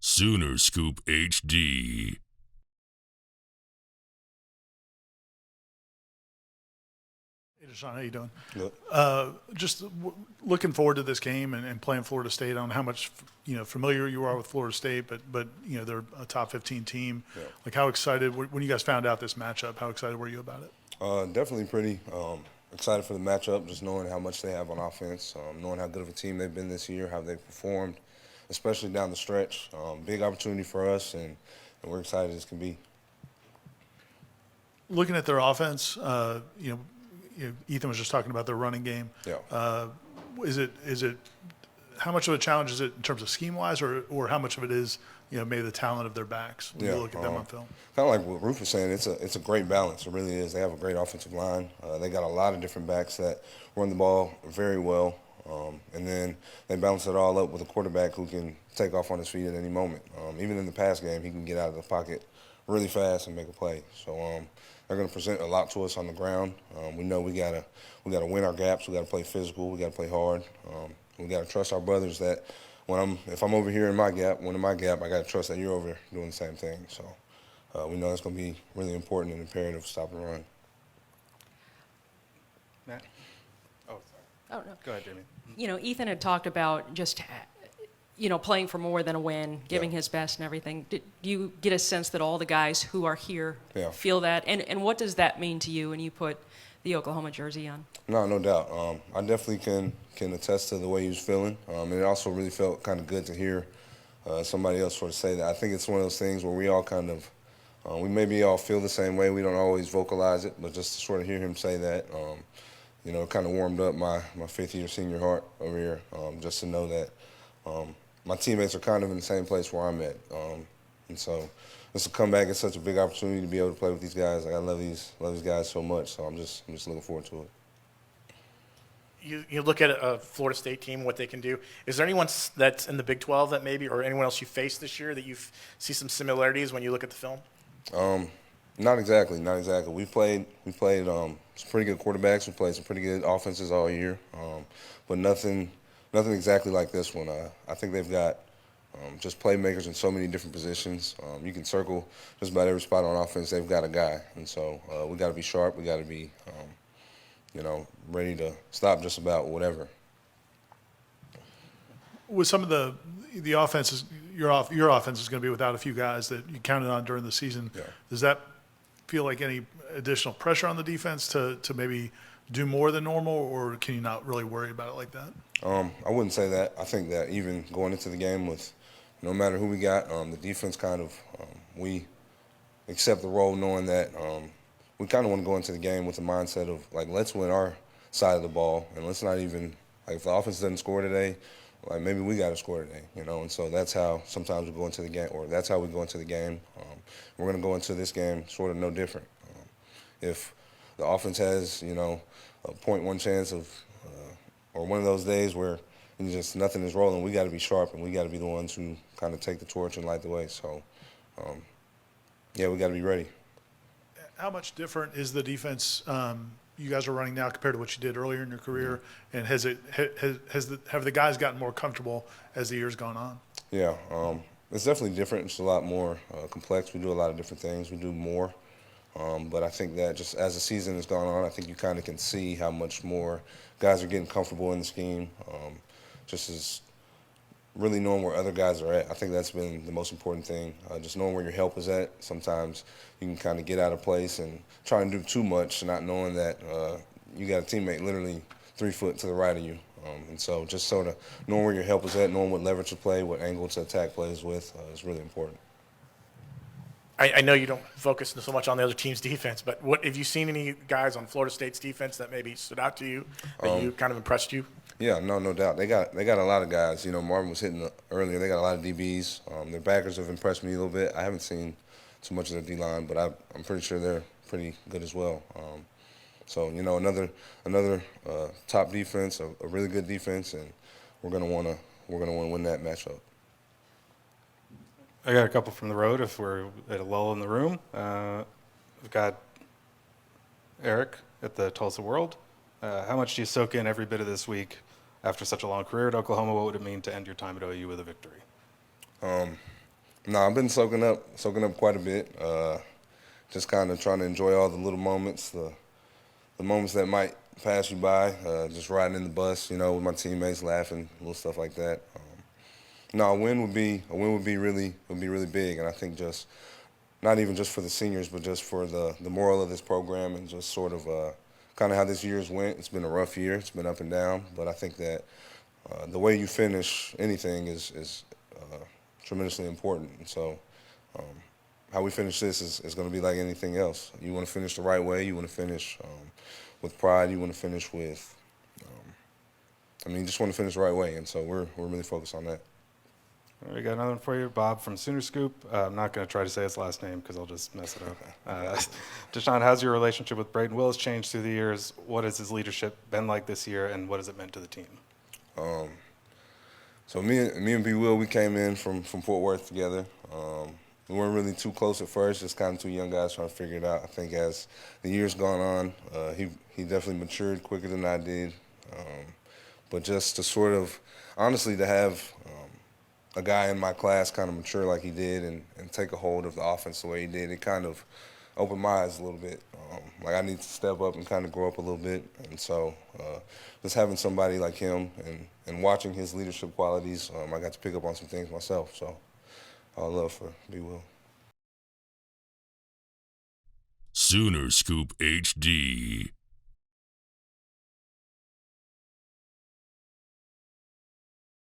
Sooner Scoop HD. Hey, DaShaun, how you doing? Good. Just looking forward to this game and playing Florida State. I don't know how much familiar you are with Florida State, but they're a top 15 team. Yeah. Like, how excited when you guys found out this matchup? How excited were you about it? Definitely pretty excited for the matchup, just knowing how much they have on offense, knowing how good of a team they've been this year, how they've performed, especially down the stretch. Big opportunity for us, and we're excited as can be. Looking at their offense, Ethan was just talking about their running game. Yeah. Is it how much of a challenge is it in terms of scheme wise, or how much of it is maybe the talent of their backs when you look at them on film? Kind of like what Roof was saying, it's a great balance. It really is. They have a great offensive line. They got a lot of different backs that run the ball very well, and then they balance it all up with a quarterback who can take off on his feet at any moment. Even in the pass game, he can get out of the pocket really fast and make a play. So they're going to present a lot to us on the ground. We know we gotta win our gaps. We got to play physical. We got to play hard. We got to trust our brothers that if I'm over here in my gap, winning my gap, I got to trust that you're over doing the same thing. So we know that's going to be really important and imperative to stop the run. Matt? Oh, sorry. Oh, no. Go ahead, Jamie. Ethan had talked about just, playing for more than a win, giving Yeah. his best and everything. Do you get a sense that all the guys who are here Yeah. feel that? And what does that mean to you when you put the Oklahoma jersey on? No doubt. I definitely can attest to the way he was feeling. And it also really felt kind of good to hear somebody else sort of say that. I think it's one of those things where we all kind of, we maybe all feel the same way. We don't always vocalize it, but just to sort of hear him say that, it kind of warmed up my fifth-year senior heart over here, just to know that my teammates are kind of in the same place where I'm at. And so this to come back is such a big opportunity to be able to play with these guys. Like, I love these guys so much, so I'm just looking forward to it. You look at a Florida State team, what they can do. Is there anyone that's in the Big 12 that maybe, or anyone else you faced this year that you see some similarities when you look at the film? Not exactly. We played some pretty good quarterbacks. We played some pretty good offenses all year, but nothing exactly like this one. I think they've got just playmakers in so many different positions. You can circle just about every spot on offense. They've got a guy, and so we got to be sharp. We got to be, ready to stop just about whatever. With some of the offenses, your offense is going to be without a few guys that you counted on during the season. Yeah. Does that feel like any additional pressure on the defense to maybe do more than normal, or can you not really worry about it like that? I wouldn't say that. I think that even going into the game with no matter who we got, the defense kind of we accept the role knowing that we kind of want to go into the game with the mindset of, like, let's win our side of the ball, and let's not even, like, if the offense doesn't score today, like, maybe we got to score today, and so that's how sometimes we go into the game, or that's how we go into the game. We're going to go into this game sort of no different. If the offense has, a 0.1 chance of, or one of those days where just nothing is rolling, we got to be sharp, and we got to be the ones who kind of take the torch and light the way. So, yeah, we got to be ready. How much different is the defense you guys are running now compared to what you did earlier in your career? And have the guys gotten more comfortable as the year's gone on? Yeah, it's definitely different. It's a lot more complex. We do a lot of different things. We do more. But I think that just as the season has gone on, I think you kind of can see how much more guys are getting comfortable in the scheme, just as really knowing where other guys are at. I think that's been the most important thing, just knowing where your help is at. Sometimes you can kind of get out of place and try and do too much, not knowing that you got a teammate literally 3 foot to the right of you. And so just sort of knowing where your help is at, knowing what leverage to play, what angle to attack plays with is really important. I know you don't focus so much on the other team's defense, but have you seen any guys on Florida State's defense that maybe stood out to you, that you kind of impressed you? Yeah, no doubt. They got a lot of guys. Marvin was hitting earlier. They got a lot of DBs. Their backers have impressed me a little bit. I haven't seen too much of their D-line, but I'm pretty sure they're pretty good as well. So another top defense, a really good defense, and we're gonna wanna win that matchup. I got a couple from the road if we're at a lull in the room. We've got Eric at the Tulsa World. How much do you soak in every bit of this week after such a long career at Oklahoma? What would it mean to end your time at OU with a victory? No, I've been soaking up quite a bit. Just kind of trying to enjoy all the little moments, the moments that might pass you by. Just riding in the bus, with my teammates, laughing, little stuff like that. No, a win would be really big, and I think just not even just for the seniors, but just for the moral of this program and just sort of kind of how this year's went. It's been a rough year. It's been up and down, but I think that the way you finish anything is tremendously important. And so how we finish this is going to be like anything else. You want to finish the right way. You want to finish with pride. You want to finish with, you just want to finish the right way. And so we're really focused on that. We got another one for you, Bob from Sooner Scoop. I'm not going to try to say his last name because I'll just mess it up. DaShaun, how's your relationship with Braden Willis changed through the years? What has his leadership been like this year, and what has it meant to the team? So me and B. Will, we came in from Fort Worth together. We weren't really too close at first, just kind of two young guys trying to figure it out. I think as the years gone on, he definitely matured quicker than I did. But just to sort of, honestly, to have a guy in my class kind of mature like he did and take a hold of the offense the way he did, it kind of opened my eyes a little bit. Like I need to step up and kind of grow up a little bit. And so just having somebody like him and watching his leadership qualities, I got to pick up on some things myself. So all love for B. Will. Sooner Scoop HD.